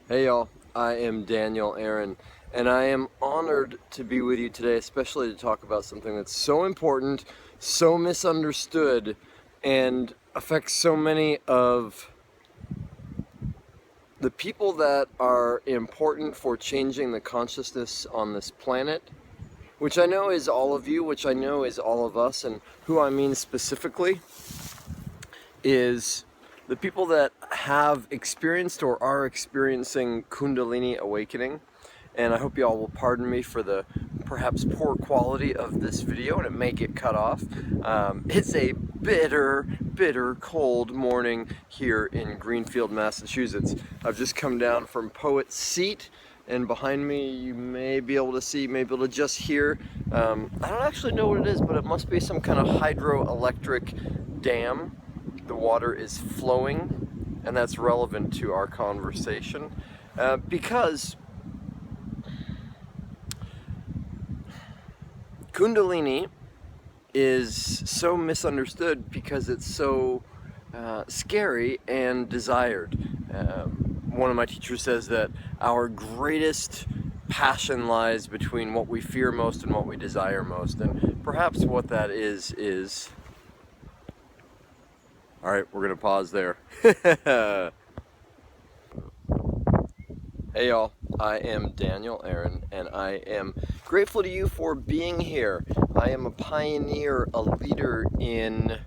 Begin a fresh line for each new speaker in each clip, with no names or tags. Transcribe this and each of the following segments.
Hey y'all, I am Daniel Aaron, and I am honored to be with you today, especially to talk about something that's so important, so misunderstood, and affects so many of the people that are important for changing the consciousness on this planet, which I know is all of you, which I know is all of us, and who I mean specifically is the people that have experienced or are experiencing Kundalini Awakening. And I hope you all will pardon me for the perhaps poor quality of this video, and it may get cut off. It's a bitter cold morning here in Greenfield, Massachusetts. I've just come down from Poet's Seat, and behind me you may be able to see, may be able to just hear, I don't actually know what it is, but it must be some kind of hydroelectric dam. The water is flowing, and that's relevant to our conversation because Kundalini is so misunderstood because it's so scary and desired. One of my teachers says that our greatest passion lies between what we fear most and what we desire most, and perhaps what that is all right, we're gonna pause there. Hey y'all, I am Daniel Aaron, and I am grateful to you for being here. I am a pioneer, a leader in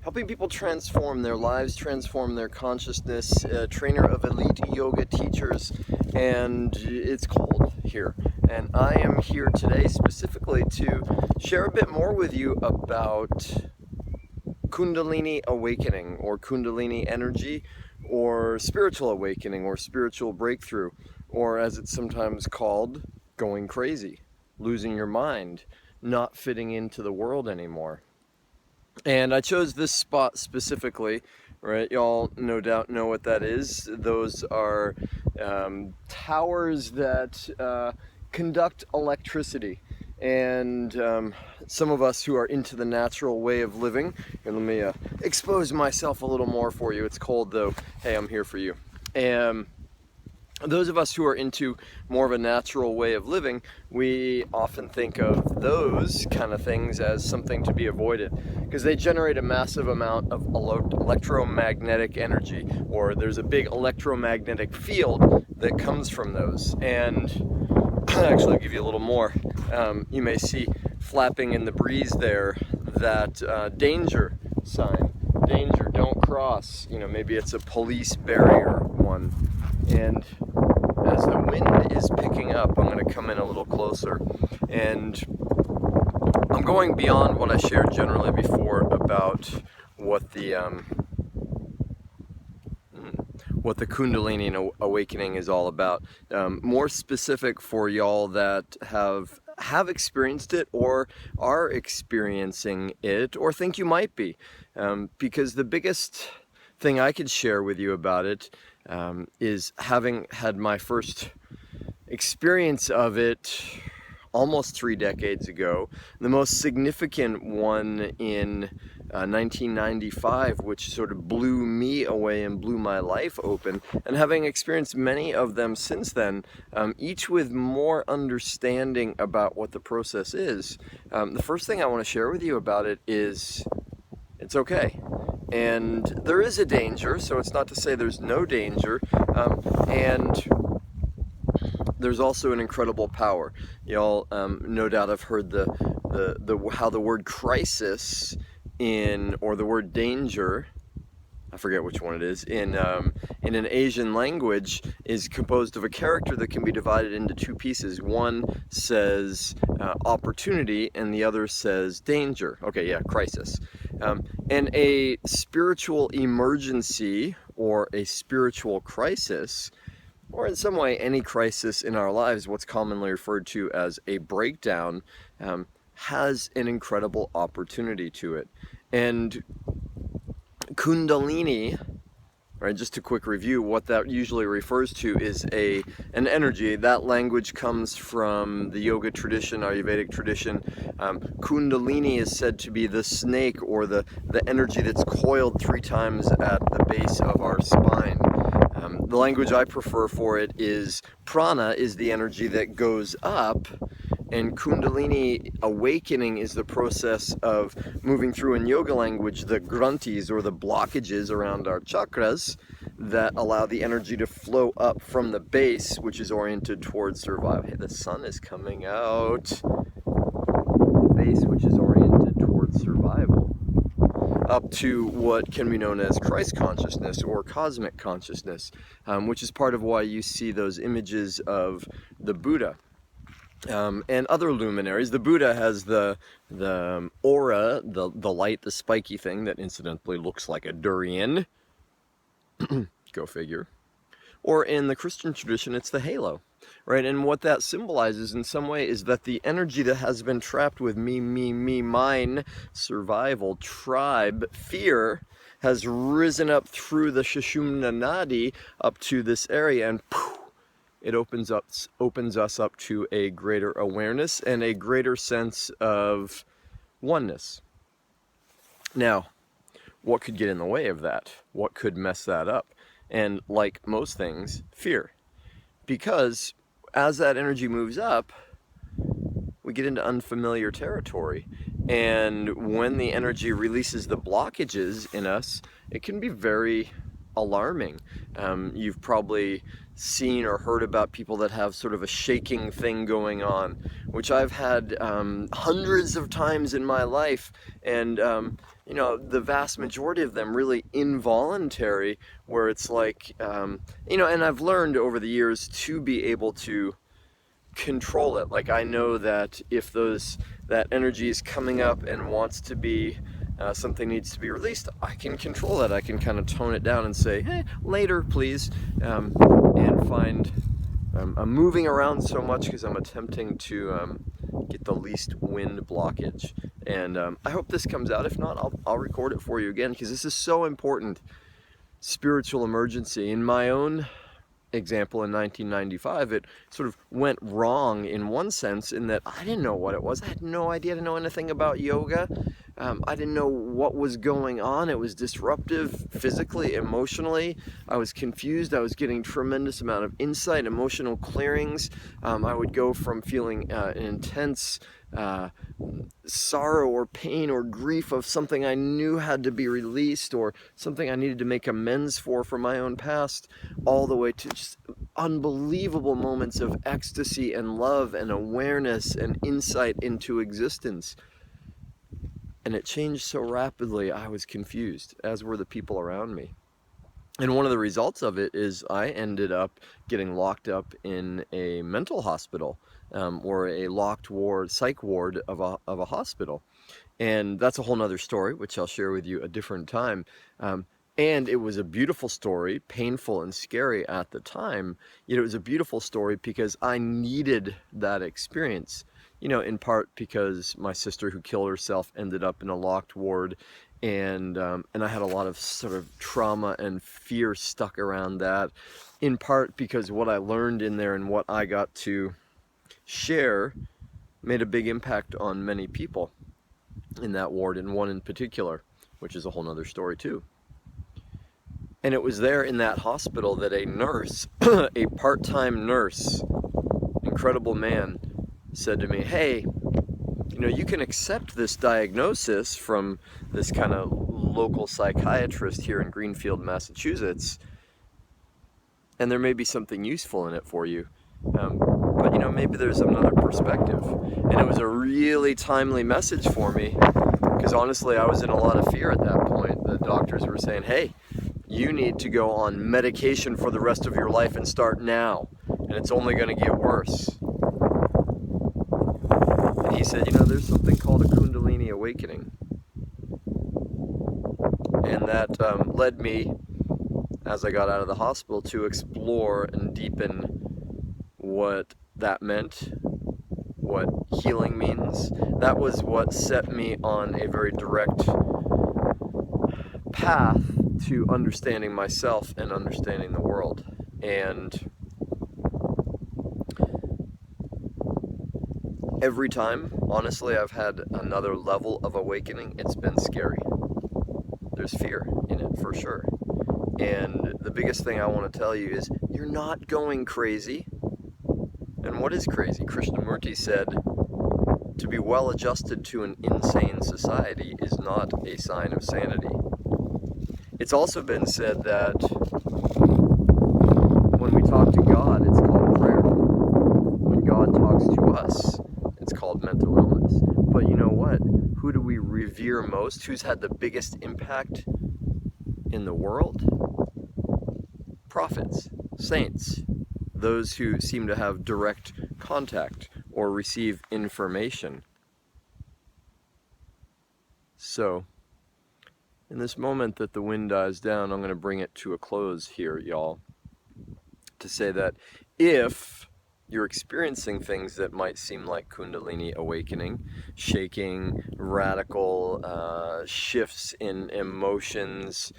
helping people transform their lives, transform their consciousness, a trainer of elite yoga teachers, and it's cold here. And I am here today specifically to share a bit more with you about Kundalini Awakening, or Kundalini energy, or spiritual awakening, or spiritual breakthrough, or as it's sometimes called, going crazy, losing your mind, not fitting into the world anymore. And I chose this spot specifically, right? Y'all no doubt know what that is. Those are towers that conduct electricity. And some of us who are into the natural way of living, and let me expose myself a little more for you. It's cold though. Hey, I'm here for you. And those of us who are into more of a natural way of living, we often think of those kind of things as something to be avoided because they generate a massive amount of electromagnetic energy, or there's a big electromagnetic field that comes from those. And actually, I'll give you a little more. You may see flapping in the breeze there that danger sign. Danger, don't cross. You know, maybe it's a police barrier one. And as the wind is picking up, I'm going to come in a little closer. And I'm going beyond what I shared generally before about what the Kundalini Awakening is all about. More specific for y'all that have experienced it or are experiencing it or think you might be. Because the biggest thing I could share with you about it is having had my first experience of it almost 3 decades ago, the most significant one in 1995, which sort of blew me away and blew my life open, and having experienced many of them since then, each with more understanding about what the process is. The first thing I want to share with you about it is it's okay. And there is a danger, so it's not to say there's no danger, and there's also an incredible power. Y'all no doubt have heard how the word crisis or the word danger, I forget which one it is, in an Asian language is composed of a character that can be divided into 2 pieces. One says opportunity and the other says danger. Okay, yeah, crisis. And a spiritual emergency or a spiritual crisis, or in some way any crisis in our lives, what's commonly referred to as a breakdown, has an incredible opportunity to it. And Kundalini, right, just a quick review, what that usually refers to is an energy. That language comes from the yoga tradition, Ayurvedic tradition. Kundalini is said to be the snake, or the energy that's coiled 3 times at the base of our spine. The language I prefer for it is prana is the energy that goes up, and Kundalini Awakening is the process of moving through, in yoga language, the granthis or the blockages around our chakras that allow the energy to flow up from the base, which is oriented towards survival. Hey, the sun is coming out. The base, which is oriented towards survival, up to what can be known as Christ consciousness or cosmic consciousness, which is part of why you see those images of the Buddha. And other luminaries. The Buddha has the aura, the light, the spiky thing that incidentally looks like a durian. Go figure. Or in the Christian tradition, it's the halo, right? And what that symbolizes in some way is that the energy that has been trapped with me, mine, survival, tribe, fear, has risen up through the Sushumna Nadi up to this area, and poof, it opens us up to a greater awareness and a greater sense of oneness. Now, what could get in the way of that? What could mess that up? And like most things, fear. Because as that energy moves up, we get into unfamiliar territory. And when the energy releases the blockages in us, it can be very alarming. You've probably seen or heard about people that have sort of a shaking thing going on, which I've had hundreds of times in my life, and you know, the vast majority of them really involuntary, where it's like, you know, and I've learned over the years to be able to control it. Like, I know that if that energy is coming up and wants to be something needs to be released, I can control that. I can kind of tone it down and say, hey, later please, and find I'm moving around so much because I'm attempting to get the least wind blockage, and I hope this comes out. If not, I'll record it for you again, because this is so important. Spiritual emergency. In my own example, in 1995, it sort of went wrong in one sense, in that I didn't know what it was. I had no idea to know anything about yoga. I didn't know what was going on. It was disruptive physically, emotionally. I was confused. I was getting tremendous amount of insight, emotional clearings. I would go from feeling an intense sorrow or pain or grief of something I knew had to be released, or something I needed to make amends for my own past, all the way to just unbelievable moments of ecstasy and love and awareness and insight into existence. And it changed so rapidly, I was confused, as were the people around me. And one of the results of it is I ended up getting locked up in a mental hospital, or a locked ward, psych ward of a hospital. And that's a whole nother story, which I'll share with you a different time. And it was a beautiful story, painful and scary at the time, yet it was a beautiful story because I needed that experience. You know, in part because my sister who killed herself ended up in a locked ward, and I had a lot of sort of trauma and fear stuck around that. In part because what I learned in there and what I got to share made a big impact on many people in that ward, and one in particular, which is a whole nother story too. And it was there in that hospital that a nurse, a part-time nurse, incredible man, said to me, hey, you know, you can accept this diagnosis from this kind of local psychiatrist here in Greenfield, Massachusetts, and there may be something useful in it for you. But, you know, maybe there's another perspective. And it was a really timely message for me, because honestly, I was in a lot of fear at that point. The doctors were saying, hey, you need to go on medication for the rest of your life and start now, and it's only going to get worse. And he said, you know, there's something called a Kundalini Awakening. And that led me, as I got out of the hospital, to explore and deepen what that meant, what healing means. That was what set me on a very direct path to understanding myself and understanding the world. And every time, honestly, I've had another level of awakening, it's been scary. There's fear in it, for sure. And the biggest thing I want to tell you is you're not going crazy. And what is crazy? Krishnamurti said, to be well adjusted to an insane society is not a sign of sanity. It's also been said that when we talk to God, it's called prayer. When God talks to us, it's called mental illness. But you know what? Who do we revere most? Who's had the biggest impact in the world? Prophets, saints, those who seem to have direct contact or receive information. So, in this moment that the wind dies down, I'm going to bring it to a close here, y'all, to say that if you're experiencing things that might seem like Kundalini awakening, shaking, radical shifts in emotions,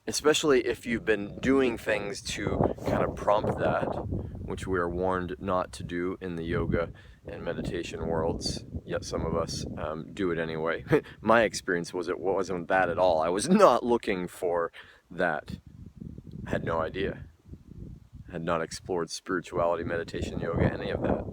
especially if you've been doing things to kind of prompt that, which we are warned not to do in the yoga and meditation worlds, yet some of us do it anyway. My experience was it wasn't that at all. I was not looking for that. I had no idea. Had not explored spirituality, meditation, yoga, any of that.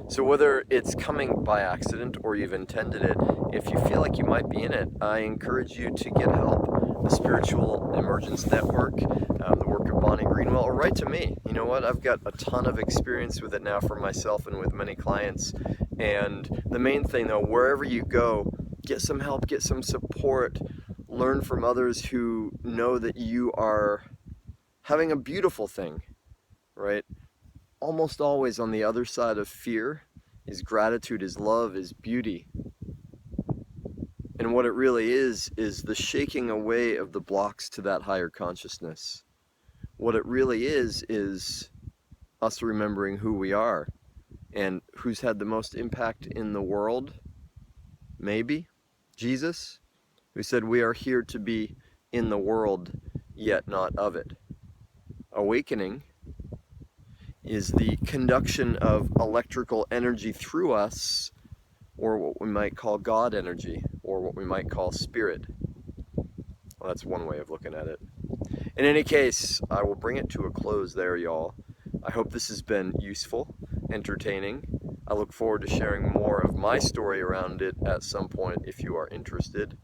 So whether it's coming by accident or you've intended it, if you feel like you might be in it, I encourage you to get help. The Spiritual Emergence Network, the work of Bonnie Greenwell, or write to me. You know what? I've got a ton of experience with it now for myself and with many clients. And the main thing though, wherever you go, get some help, get some support, learn from others who know that you are having a beautiful thing, right? Almost always on the other side of fear is gratitude, is love, is beauty. And what it really is the shaking away of the blocks to that higher consciousness. What it really is us remembering who we are and who's had the most impact in the world. Maybe Jesus, who said we are here to be in the world, yet not of it. Awakening is the conduction of electrical energy through us, or what we might call God energy, or what we might call spirit. Well, that's one way of looking at it. In any case, I will bring it to a close there, y'all. I hope this has been useful, entertaining. I look forward to sharing more of my story around it at some point if you are interested.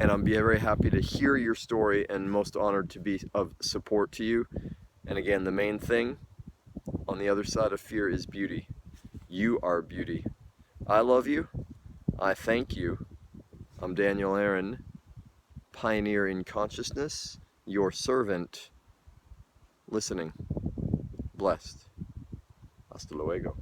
And I'm very happy to hear your story and most honored to be of support to you. And again, the main thing, on the other side of fear is beauty. You are beauty. I love you. I thank you. I'm Daniel Aaron, pioneer in consciousness, your servant, listening. Blessed. Hasta luego.